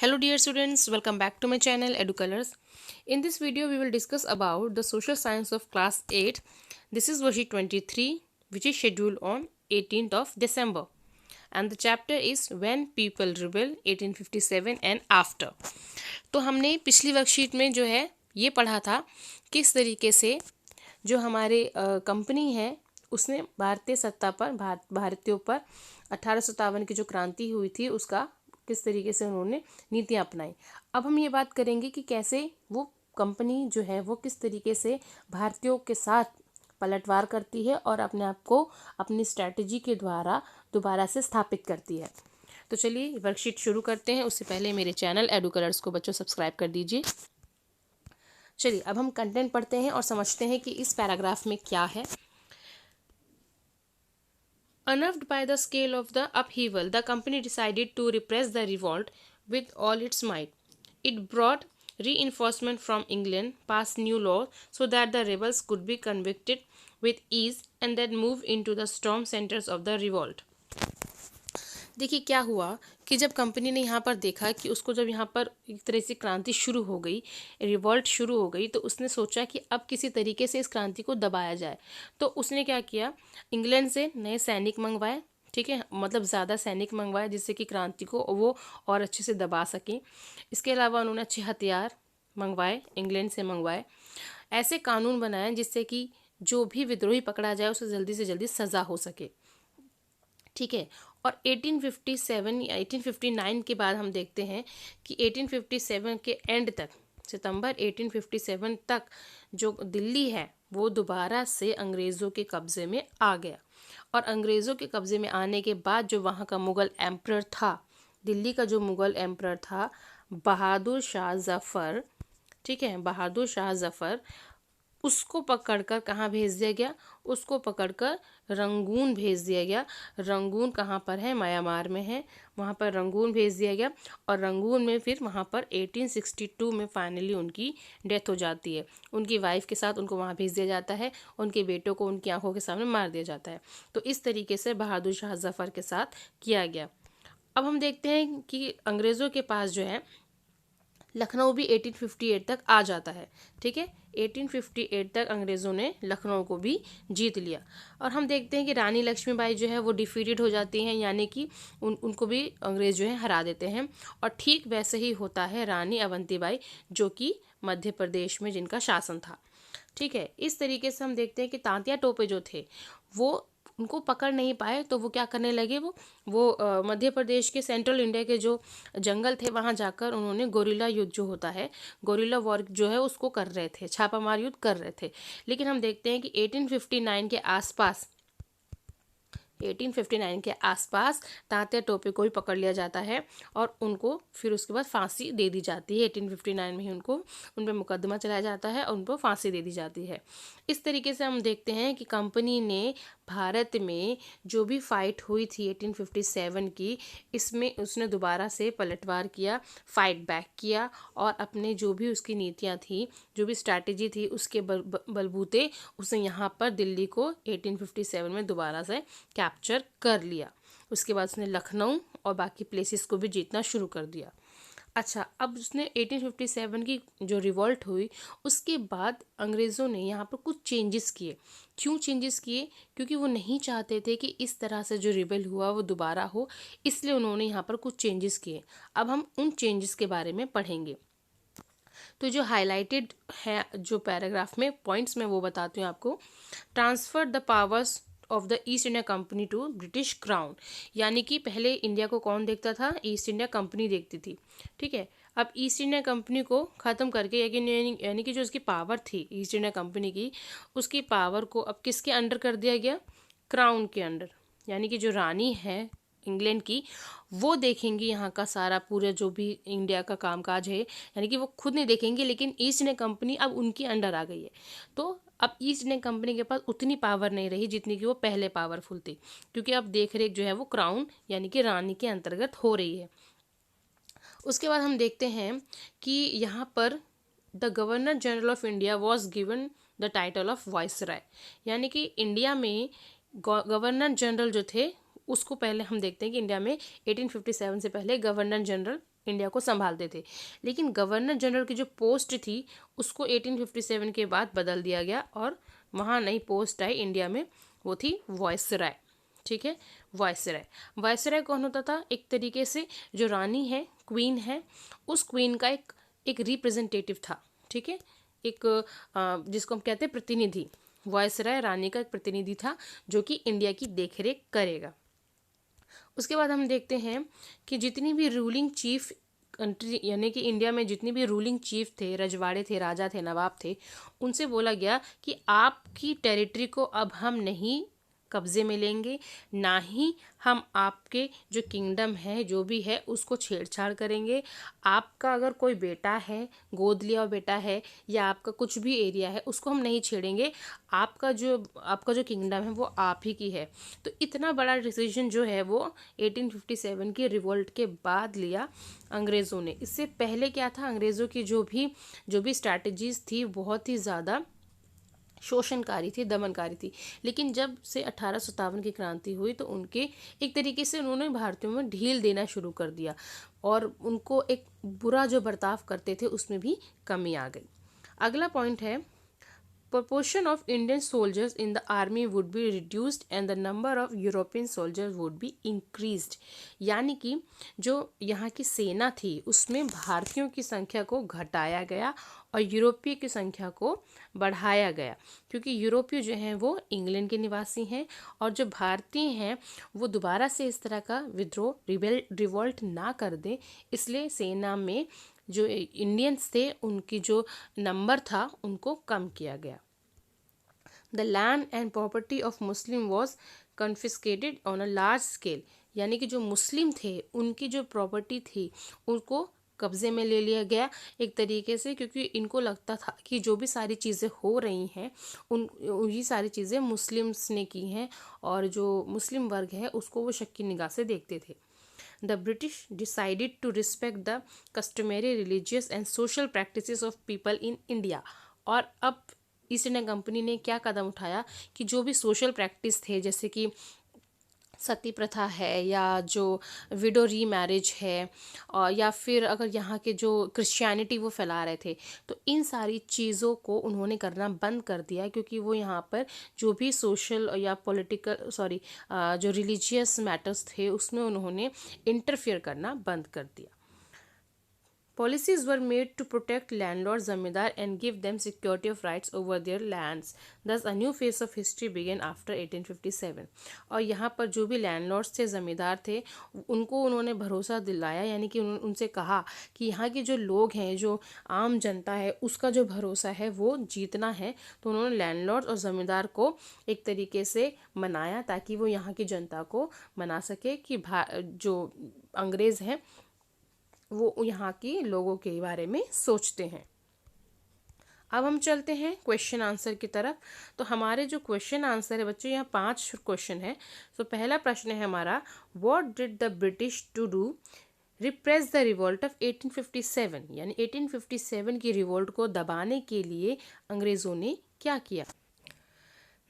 Hello dear students, welcome back to my channel EduColors. In this video we will discuss about the social science of class 8. This is worksheet 23 which is scheduled on 18th of December and the chapter is When People Rebel 1857 and After. तो हमने पिछली worksheet में जो है ये पढ़ा था किस तरीके से जो हमारे कंपनी है उसने भारतीय सत्ता पर भारतीयों पर 1857 की जो क्रांति हुई थी उसका किस तरीके से उन्होंने नीतियाँ अपनाई। अब हम ये बात करेंगे कि कैसे वो कंपनी जो है वो किस तरीके से भारतीयों के साथ पलटवार करती है और अपने आप को अपनी स्ट्रैटेजी के द्वारा दोबारा से स्थापित करती है। तो चलिए वर्कशीट शुरू करते हैं। उससे पहले मेरे चैनल एडुकलर्स को बच्चों सब्सक्राइब कर दीजिए। चलिए अब हम कंटेंट पढ़ते हैं और समझते हैं कि इस पैराग्राफ में क्या है। Unnerved by the scale of the upheaval, the company decided to repress the revolt with all its might. It brought reinforcement from England, passed new laws so that the rebels could be convicted with ease, and then moved into the storm centers of the revolt. देखिए क्या हुआ कि जब company ने यहाँ पर देखा कि उसको जब यहाँ पर एक तरह से क्रांति शुरू हो गई, रिवॉल्ट शुरू हो गई, तो उसने सोचा कि अब किसी तरीके से इस क्रांति को दबाया जाए। तो उसने क्या किया, इंग्लैंड से नए सैनिक मंगवाए, ठीक है, मतलब ज़्यादा सैनिक मंगवाए जिससे कि क्रांति को वो और अच्छे से दबा सकें। इसके अलावा उन्होंने अच्छे हथियार मंगवाए, इंग्लैंड से मंगवाए। ऐसे कानून बनाए जिससे कि जो भी विद्रोही पकड़ा जाए उसे जल्दी से जल्दी सज़ा हो सके, ठीक है। और 1857 या 1859 के बाद हम देखते हैं कि 1857 के एंड तक, सितंबर 1857 तक जो दिल्ली है वो दोबारा से अंग्रेज़ों के कब्ज़े में आ गया। और अंग्रेज़ों के कब्ज़े में आने के बाद जो वहाँ का मुग़ल एम्परर था, दिल्ली का जो मुग़ल एम्परर था बहादुर शाह ज़फ़र, ठीक है, बहादुर शाह ज़फ़र, उसको पकड़कर कहाँ भेज दिया गया, उसको पकड़कर रंगून भेज दिया गया। रंगून कहाँ पर है, म्यांमार में है, वहाँ पर रंगून भेज दिया गया। और रंगून में फिर वहाँ पर 1862 में फाइनली उनकी डेथ हो जाती है। उनकी वाइफ के साथ उनको वहाँ भेज दिया जाता है, उनके बेटों को उनकी आंखों के सामने मार दिया जाता है। तो इस तरीके से बहादुर शाह ज़फ़र के साथ किया गया। अब हम देखते हैं कि अंग्रेज़ों के पास जो है लखनऊ भी 1858 तक आ जाता है, ठीक है। 1858 तक अंग्रेज़ों ने लखनऊ को भी जीत लिया। और हम देखते हैं कि रानी लक्ष्मीबाई जो है वो डिफीटेड हो जाती हैं, यानी कि उनको भी अंग्रेज़ जो है हरा देते हैं। और ठीक वैसे ही होता है रानी अवंतीबाई जो कि मध्य प्रदेश में जिनका शासन था, ठीक है। इस तरीके से हम देखते हैं कि तांतिया टोपे जो थे वो उनको पकड़ नहीं पाए, तो वो क्या करने लगे, वो मध्य प्रदेश के सेंट्रल इंडिया के जो जंगल थे वहाँ जाकर उन्होंने गोरिल्ला युद्ध जो होता है, गोरिल्ला वॉर जो है उसको कर रहे थे, छापामार युद्ध कर रहे थे। लेकिन हम देखते हैं कि 1859 के आसपास 1859 के आसपास तांतिया टोपे को भी पकड़ लिया जाता है और उनको फिर उसके बाद फांसी दे दी जाती है। 1859 में ही उनको उन पर मुकदमा चलाया जाता है और उनको फांसी दे दी जाती है। इस तरीके से हम देखते हैं कि कंपनी ने भारत में जो भी फाइट हुई थी 1857 की, इसमें उसने दोबारा से पलटवार किया, फाइट बैक किया और अपने जो भी उसकी नीतियाँ थी, जो भी स्ट्रैटेजी थी उसके बलबूते उसने यहाँ पर दिल्ली को 1857 में दोबारा से कैप्चर कर लिया। उसके बाद उसने लखनऊ और बाकी प्लेसेस को भी जीतना शुरू कर दिया। अच्छा, अब उसने 1857 की जो रिवॉल्ट हुई उसके बाद अंग्रेज़ों ने यहाँ पर कुछ चेंजेस किए। क्यों चेंजेस किए? क्योंकि वो नहीं चाहते थे कि इस तरह से जो रिबेल हुआ वो दोबारा हो, इसलिए उन्होंने यहाँ पर कुछ चेंजेस किए। अब हम उन चेंजेस के बारे में पढ़ेंगे। तो जो हाईलाइटेड है जो पैराग्राफ में पॉइंट्स में वो बताती हूँ आपको। Transfer the powers of the East India Company to British crown, यानी कि पहले इंडिया को कौन देखता था, ईस्ट इंडिया कंपनी देखती थी, ठीक है। अब ईस्ट इंडिया कंपनी को ख़त्म करके यानी कि जो उसकी पावर थी ईस्ट इंडिया कंपनी की, उसकी पावर को अब किसके अंडर कर दिया गया, क्राउन के अंडर। यानी कि जो रानी है इंग्लैंड की वो देखेंगी यहाँ का सारा पूरा जो भी इंडिया का कामकाज है, यानी कि वो खुद नहीं देखेंगे, लेकिन ईस्ट इंडिया कंपनी अब उनके अंडर आ गई है। तो अब ईस्ट इंडिया कंपनी के पास उतनी पावर नहीं रही जितनी कि वो पहले पावरफुल थी, क्योंकि अब देख रेख जो है वो क्राउन यानी कि रानी के अंतर्गत हो रही है। उसके बाद हम देखते हैं कि यहाँ पर the governor general of India was given the title of viceroy, यानी कि इंडिया में गवर्नर जनरल जो थे उसको पहले हम देखते हैं कि इंडिया में 1857 से पहले गवर्नर जनरल इंडिया को संभालते थे। लेकिन गवर्नर जनरल की जो पोस्ट थी उसको 1857 के बाद बदल दिया गया और वहाँ नई पोस्ट आई इंडिया में, वो थी वायसराय। ठीक है, वायसराय। वायसराय कौन होता था? एक तरीके से जो रानी है, क्वीन है, उस क्वीन का एक रिप्रेजेंटेटिव था। ठीक है, एक जिसको हम कहते हैं प्रतिनिधि। वायसराय रानी का एक प्रतिनिधि था जो कि इंडिया की देखरेख करेगा। उसके बाद हम देखते हैं कि जितनी भी रूलिंग चीफ कंट्री, यानी कि इंडिया में जितनी भी रूलिंग चीफ थे, रजवाड़े थे, राजा थे, नवाब थे, उनसे बोला गया कि आपकी टेरिटरी को अब हम नहीं कब्जे में लेंगे, ना ही हम आपके जो किंगडम है जो भी है उसको छेड़छाड़ करेंगे। आपका अगर कोई बेटा है, गोद लिया हुआ बेटा है, या आपका कुछ भी एरिया है, उसको हम नहीं छेड़ेंगे। आपका जो किंगडम है वो आप ही की है। तो इतना बड़ा डिसीजन जो है वो 1857 की रिवोल्ट के बाद लिया अंग्रेज़ों ने। इससे पहले क्या था, अंग्रेज़ों की जो भी स्ट्रैटेजीज थी बहुत ही ज़्यादा शोषणकारी थी, दमनकारी थी। लेकिन जब से 1857 की क्रांति हुई तो उनके एक तरीके से उन्होंने भारतीयों में ढील देना शुरू कर दिया और उनको एक बुरा जो बर्ताव करते थे उसमें भी कमी आ गई। अगला पॉइंट है, proportion of Indian soldiers in the army would be reduced and the number of European soldiers would be increased। यानी कि जो यहाँ की सेना थी उसमें भारतीयों की संख्या को घटाया गया और यूरोपीय की संख्या को बढ़ाया गया, क्योंकि यूरोपीय जो हैं वो इंग्लैंड के निवासी हैं और जो भारतीय हैं वो दोबारा से इस तरह का विद्रोह रिवोल्ट ना कर दें, इसलिए सेना में जो इंडियंस थे उनकी जो नंबर था उनको कम किया गया। The land and property of Muslim was confiscated on a large scale. यानी कि जो मुस्लिम थे उनकी जो प्रॉपर्टी थी उनको कब्जे में ले लिया गया एक तरीके से, क्योंकि इनको लगता था कि जो भी सारी चीज़ें हो रही हैं ये सारी चीज़ें मुस्लिम्स ने की हैं और जो मुस्लिम वर्ग है उसको वो शक की निगाह से देखते थे। The British decided to respect the customary religious and social practices of people in India। और अब ईस्ट इंडिया कंपनी ने क्या कदम उठाया कि जो भी सोशल प्रैक्टिस थे, जैसे कि सती प्रथा है या जो विडो री मैरिज है, और या फिर अगर यहाँ के जो क्रिश्चियनिटी वो फैला रहे थे, तो इन सारी चीज़ों को उन्होंने करना बंद कर दिया, क्योंकि वो यहाँ पर जो भी सोशल या पॉलिटिकल जो रिलीजियस मैटर्स थे उसमें उन्होंने इंटरफियर करना बंद कर दिया। Policies were made to protect landlords, zamindar and give them security of rights over their lands. Thus, a new phase of history began after 1857। और यहाँ पर जो भी लैंडलॉर्ड्स थे, ज़मींदार थे, उनको उन्होंने भरोसा दिलाया, यानी कि उनसे कहा कि यहाँ के जो लोग हैं, जो आम जनता है, उसका जो भरोसा है वो जीतना है। तो उन्होंने लैंडलॉर्ड्स और ज़मींदार को एक तरीके से मनाया ताकि वो यहाँ की जनता को मना सके कि जो अंग्रेज़ हैं वो यहाँ के लोगों के बारे में सोचते हैं। अब हम चलते हैं क्वेश्चन आंसर की तरफ। तो हमारे जो क्वेश्चन आंसर है बच्चों, यहाँ 5 क्वेश्चन है। तो पहला प्रश्न है हमारा, what did the British to do repress the revolt of 1857। यानी 1857 की रिवोल्ट को दबाने के लिए अंग्रेज़ों ने क्या किया?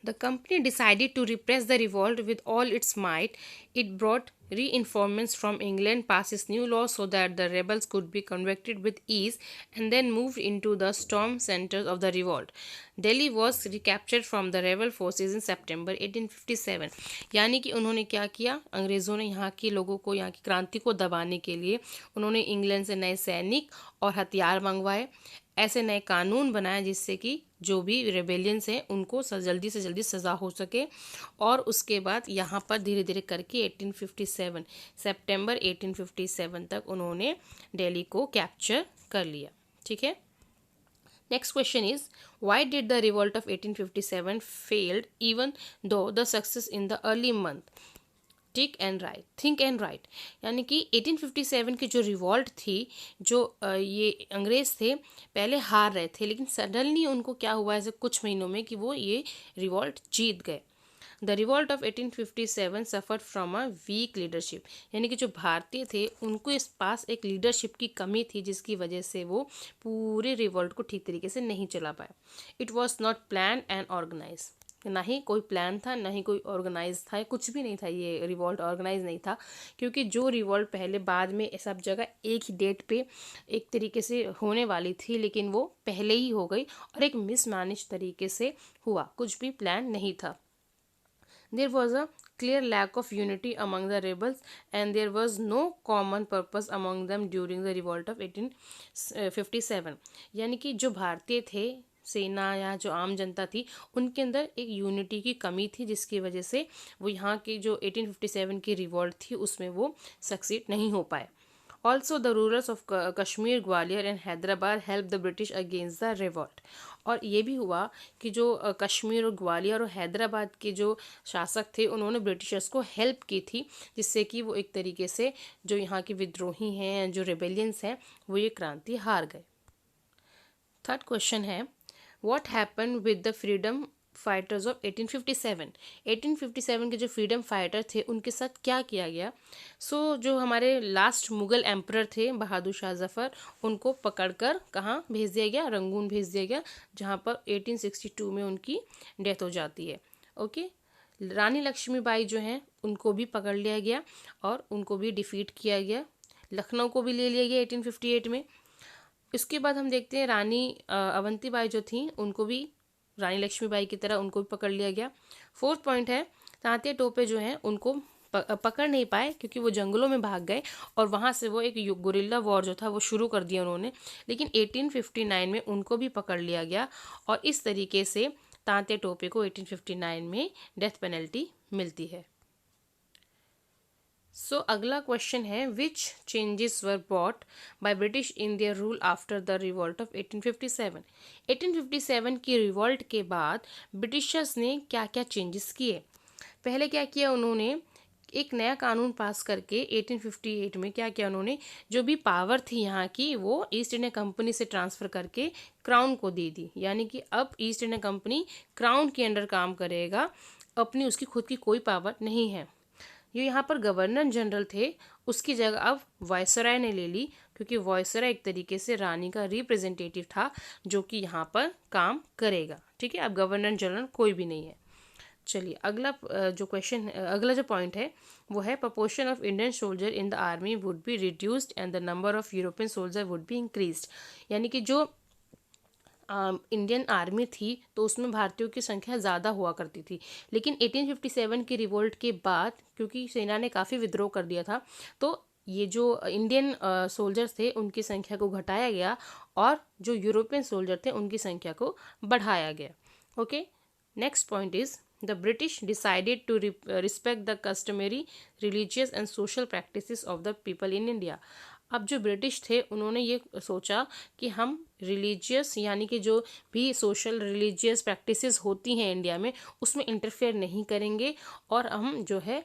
The company decided to repress the revolt with all its might. It brought reinforcements from England, passed new laws so that the rebels could be convicted with ease, and then moved into the storm centers of the revolt. Delhi was recaptured from the rebel forces in September 1857। यानी कि उन्होंने क्या किया, अंग्रेज़ों ने यहाँ के लोगों को, यहाँ की क्रांति को दबाने के लिए उन्होंने इंग्लैंड से नए सैनिक और हथियार मंगवाए, ऐसे नए कानून बनाए जिससे कि जो भी रेबेलियंस हैं उनको जल्दी से जल्दी सज़ा हो सके। और उसके बाद यहाँ पर धीरे धीरे करके 1857 सितंबर 1857 तक उन्होंने दिल्ली को कैप्चर कर लिया। ठीक है, next question is, why did the revolt of 1857 failed even though the success in the early month? Think and right. यानी कि 1857 की जो रिवॉल्ट थी, जो ये अंग्रेज़ थे पहले हार रहे थे, लेकिन सडनली उनको क्या हुआ ऐसे कुछ महीनों में कि वो ये रिवॉल्ट जीत गए। The revolt of 1857 suffered from a weak leadership. यानी कि जो भारतीय थे उनको इस पास एक लीडरशिप की कमी थी, जिसकी वजह से वो पूरे रिवॉल्ट को ठीक तरीके से नहीं चला पाए। It was not plan and organise. ना ही कोई प्लान था, ना ही कोई ऑर्गेनाइज था, कुछ भी नहीं था, ये रिवॉल्ट ऑर्गेनाइज नहीं था। क्योंकि जो रिवॉल्ट पहले बाद में सब जगह एक ही डेट पे एक तरीके से होने वाली थी, लेकिन वो पहले ही हो गई और एक मिसमैनेज तरीके से हुआ, कुछ भी प्लान नहीं था। There was a clear lack of unity among the rebels, and there was no common purpose among them during the revolt of 1857. यानी कि जो भारतीय थे, सेना या जो आम जनता थी, उनके अंदर एक यूनिटी की कमी थी, जिसकी वजह से वो यहाँ की जो 1857 की रिवॉल्ट थी उसमें वो सक्सीड नहीं हो पाए। Also, the rulers of Kashmir, Gwalior and Hyderabad helped the British against the revolt. और ये भी हुआ कि जो कश्मीर और ग्वालियर और हैदराबाद के जो शासक थे, उन्होंने ब्रिटिशर्स को हेल्प की थी, जिससे कि वो एक तरीके से जो यहाँ के विद्रोही हैं, जो रेबेलियंस हैं, वो ये क्रांति हार गए। थर्ड क्वेश्चन है, what happen with the freedom fighters of 1857। 1857 के जो फ्रीडम फाइटर थे उनके साथ क्या किया गया? जो हमारे लास्ट मुगल एम्परर थे बहादुर शाह जफ़र, उनको पकड़कर कहाँ भेज दिया गया? रंगून भेज दिया गया, जहाँ पर 1862 में उनकी डेथ हो जाती है। ओके, रानी लक्ष्मीबाई जो हैं उनको भी पकड़ लिया गया और उनको भी डिफीट किया गया। लखनऊ को भी ले लिया गया 1858 में। इसके बाद हम देखते हैं रानी अवंतीबाई जो थी, उनको भी रानी लक्ष्मीबाई की तरह उनको भी पकड़ लिया गया। फोर्थ पॉइंट है, तांतिया टोपे जो हैं उनको पकड़ नहीं पाए क्योंकि वो जंगलों में भाग गए और वहाँ से वो एक गुरिल्ला वॉर जो था वो शुरू कर दिया उन्होंने। लेकिन 1859 में उनको भी पकड़ लिया गया और इस तरीके से तांतिया टोपे को 1859 में डेथ पेनल्टी मिलती है। अगला क्वेश्चन है, विच changes were brought by British in their rule after the revolt of 1857। 1857 की रिवॉल्ट के बाद ब्रिटिशर्स ने क्या क्या चेंजेस किए? पहले क्या किया उन्होंने, एक नया कानून पास करके 1858 में क्या किया उन्होंने, जो भी पावर थी यहाँ की वो ईस्ट इंडिया कंपनी से ट्रांसफ़र करके क्राउन को दे दी। यानी कि अब ईस्ट इंडिया कंपनी क्राउन के अंडर काम करेगा, अपनी उसकी खुद की कोई पावर नहीं है। ये यहाँ पर गवर्नर जनरल थे, उसकी जगह अब वायसराय ने ले ली, क्योंकि वायसराय एक तरीके से रानी का रिप्रेजेंटेटिव था जो कि यहाँ पर काम करेगा। ठीक है, अब गवर्नर जनरल कोई भी नहीं है। चलिए अगला अगला जो पॉइंट है वो है, proportion of Indian soldier in the army would be reduced and the number of European soldier would be increased. यानी कि जो इंडियन आर्मी थी तो उसमें भारतीयों की संख्या ज़्यादा हुआ करती थी, लेकिन 1857 की रिवोल्ट के बाद क्योंकि सेना ने काफ़ी विद्रोह कर दिया था, तो ये जो इंडियन सोल्जर्स थे उनकी संख्या को घटाया गया और जो यूरोपियन सोल्जर थे उनकी संख्या को बढ़ाया गया। Okay, next point is, the British decided to respect the customary religious and social practices of the people in India. अब जो ब्रिटिश थे उन्होंने ये सोचा कि हम रिलीजियस यानी कि जो भी सोशल रिलीजियस प्रैक्टिसेस होती हैं इंडिया में उसमें इंटरफेयर नहीं करेंगे और हम जो है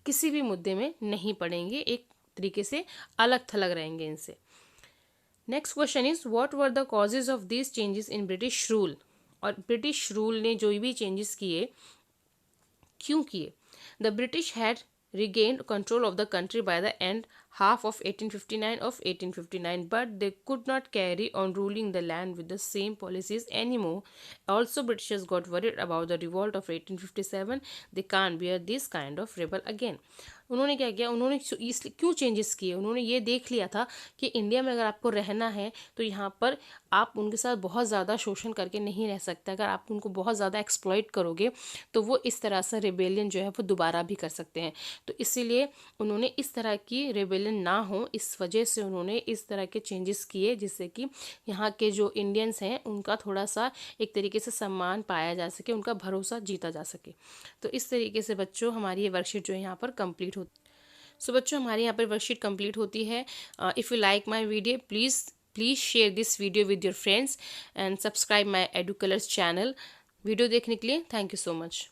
किसी भी मुद्दे में नहीं पड़ेंगे, एक तरीके से अलग थलग रहेंगे इनसे। Next question is, what were the causes of this changes in British rule. और ब्रिटिश रूल ने जो भी चेंजेस किए क्यों किए? The British had regained control of the country by the end half of 1859, but they could not carry on ruling the land with the same policies anymore. Also, Britishers got worried about the revolt of 1857. They can't bear this kind of rebel again. उन्होंने क्या किया, उन्होंने क्यों changes किए? उन्होंने ये देख लिया था कि इंडिया में अगर आपको रहना है तो यहाँ पर आप उनके साथ बहुत ज़्यादा शोषण करके नहीं रह सकते। अगर आप उनको बहुत ज़्यादा एक्सप्लॉइट करोगे तो वो इस तरह से रेबेलियन जो है वो दोबारा भी कर सकते हैं। तो इसीलिए उन्होंने इस तरह की रेबेलियन ना हो, इस वजह से उन्होंने इस तरह के चेंजेस किए जिससे कि यहाँ के जो इंडियंस हैं उनका थोड़ा सा एक तरीके से सम्मान पाया जा सके, उनका भरोसा जीता जा सके। तो इस तरीके से बच्चों हमारी ये वर्कशीट जो है यहाँ पर कंप्लीट सो बच्चों हमारे यहाँ पर वर्कशीट कंप्लीट होती है। If you like my video please share this video with your friends and subscribe my Educolors channel. Video देखने के लिए थैंक यू सो मच।